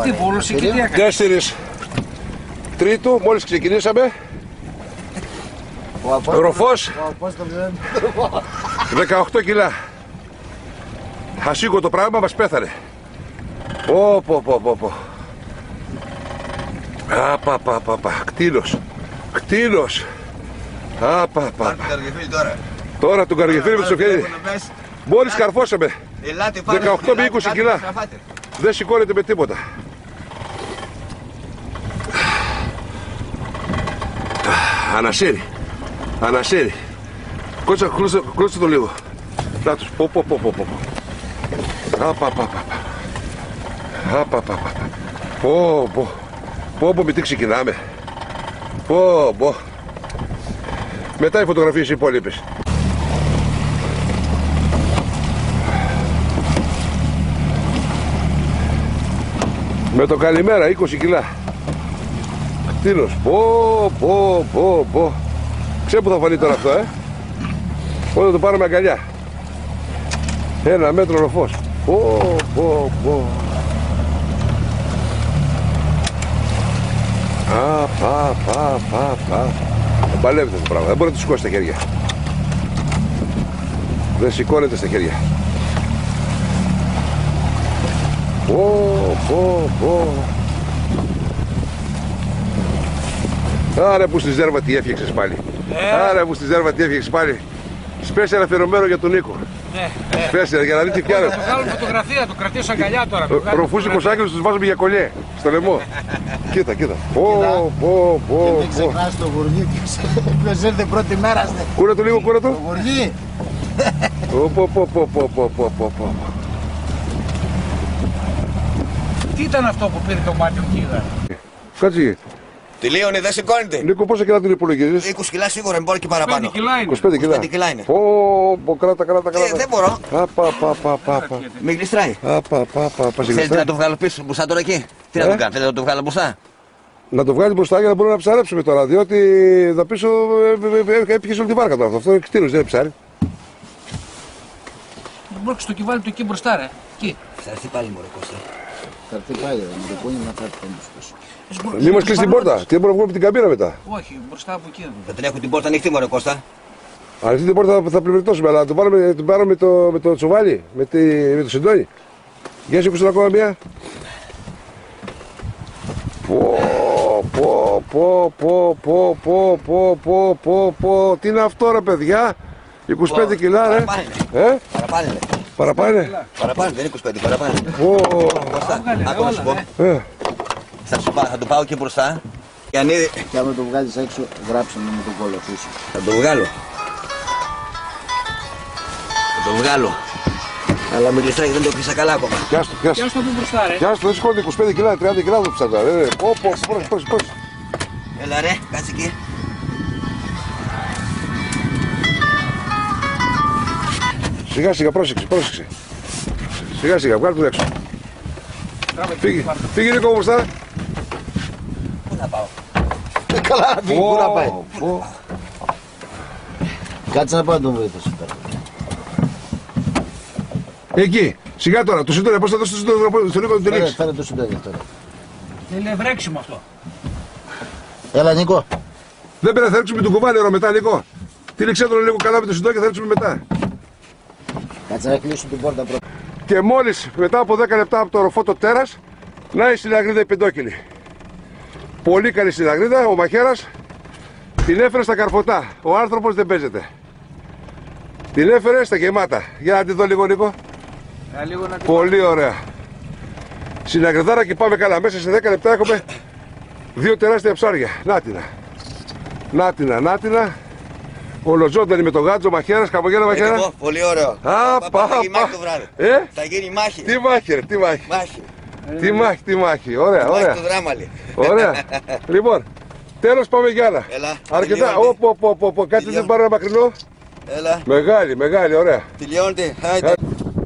Τι πούλωσε και τι έκανε. 4 Τρίτου, μόλις ξεκινήσαμε. Ροφός 18 κιλά. Ασήκω το πράγμα, μας πέθανε. Πω. Απαπαπαπα, κτήλος. Απαπαπα. Τώρα τον Καργεφίλη με το Σοφιάδη. Μόλις καρφώσαμε 18 με 20 κιλά. Δεν σηκώνεται με τίποτα. Ανασύρει. Κλώτσε το λίγο. Να τους πω. Πω, με τι ξεκινάμε. Πω. Μετά οι φωτογραφίες οι υπόλοιπες. Με το καλημέρα 20 κιλά. Κτίνος. Πω. Ξέρω που θα φανεί τώρα αυτό, Όταν το πάρουμε αγκαλιά. 1 μέτρο ροφός. Πω. Παλεύεται το πράγμα. Δεν μπορεί να του σηκώσει τα χέρια. Δεν σηκώνεται στα χέρια. Πω. Άρα που στη Ζέρβα τι έφτιαξες πάλι. Σπέσια αφιερωμένο για τον Νίκο. Σπέσια για να δει τι φτιάχνω. Θα βγάλουμε φωτογραφία, το κρατήσω αγκαλιά τώρα. Ροφούς 20 τους βάζουμε για κολλιέ στο λαιμό. Κοίτα. Πω. Και μην ξεχνάς το γουργί. Ποιος ήρθε πρώτη μέρα. Κούρα το λίγο. Το γουργί. Πω. Τι ήταν αυτό που πήρε το μάτι μου, κοίτα. Κάτσε. Τελείωνε, δεν σηκώνεται. Νίκο, πόσα κιλά την υπολογίζεις? 20 κιλά σίγουρα, μην μπορεί και παραπάνω. 25 κιλά είναι. Πω, κράτα. Δεν μπορώ. Απα. Μην γλιστράει. Θέλετε να το βγάλω πίσω, μπροστά τώρα εκεί? Τι να το κάνω, θέλετε να το βγάλω μπροστά? Να το βγάλει μπροστά για να μπορούμε να ψαρέψουμε τώρα. Διότι εδώ πίσω έπιχε όλη τη βάρκα τώρα. Αυτό είναι κτίνος, δεν είναι ψάρι. Μπορεί στο κιβάλι του εκεί μπροστά, ρε. Εκεί. Θα έρθει πάλι μωρέ Κώστα. Θα έρθει πάλι, με το πούνι να φέρει πίσω. Μη μας κλείσει την πόρτα. Τι δεν μπορούμε να βγούμε από την καμπίνα μετά. Όχι, μπροστά από εκεί. Δεν την έχω την πόρτα ανοιχτή μωρέ Κώστα. Ανοιχτή την πόρτα θα πλημμυρτώσουμε, αλλά το πάρουμε με το τσουβάλι, με το συντόνι. Για σήκωσε ακόμα μία. Πω. Τι είναι αυτό ρε παιδιά. 25 κιλά ρε. Παραπάνε. Παραπάνε, δεν είναι 25, παραπάνε. Κώστα, άκου να σου πω. Θα το πάω και μπροστά. Και άμα το βγάλεις έξω, γράψε με το κόλλο πίσω. Θα το βγάλω. Αλλά με γλιστράει, δεν το κλείσα καλά ακόμα. Πιάστο. Πιάστο από μπροστά, ρε. Πιάστο, δεν σηκώνεται 25 κιλά, 30 κιλά το ψάχνω. Πώς. Έλα ρε, κάτσε εκεί. Σιγά, πρόσεξε. Σιγά, βγάλε τον έξω. Φύγει Νίκο μπροστά. Πού να πάω? Καλά να φύγει, πού να πάει. Κάτσε να πάω να τον βοηθήσω. Εκεί, σιγά τώρα, το συντόνι, πώς θα δώσεις το συντόνι στον Νίκο να τον τελείξει. Φέρε το συντόνι τώρα. Θέλει βρέξιμο αυτό. Έλα Νίκο. Δεν πρέπει να ρίξουμε τον κουβάλι ώρα μετά, Νίκο. Τύλιξε τον λίγο καλά με το συντόνι και θα ρίξουμε μετά. Κάτσε να κλείσουμε την πόρτα πρώτα. Και μόλις μετά από 10 λεπτά από το ροφό το τέρας, να η συναγρίδα η πεντόκυλη. Πολύ καλή συναγρίδα, ο μαχαίρας την έφερε στα καρφωτά. Ο άνθρωπος δεν παίζεται. Την έφερε στα γεμάτα. Για να τη δω λίγο Νίκο. Πολύ ωραία. Συναγριδάρα και πάμε καλά. Μέσα σε 10 λεπτά έχουμε 2 τεράστια ψάρια. Νάτινα. Ολοζώντανη με το γάτζο, μαχαίρας, χαμογέλα μαχαίρα. Πολύ ωραίο. Θα γίνει μάχη το βράδυ. Θα γίνει μάχη. Τι μάχη. Ωραία. Το δράμα λέει. Ωραία. Λοιπόν, τέλος πάμε για άλλα. Αρκετά. Κάτι δεν πάρω ένα μακρινό. Έλα. Μεγάλη, ωραία. Τελειώνεται.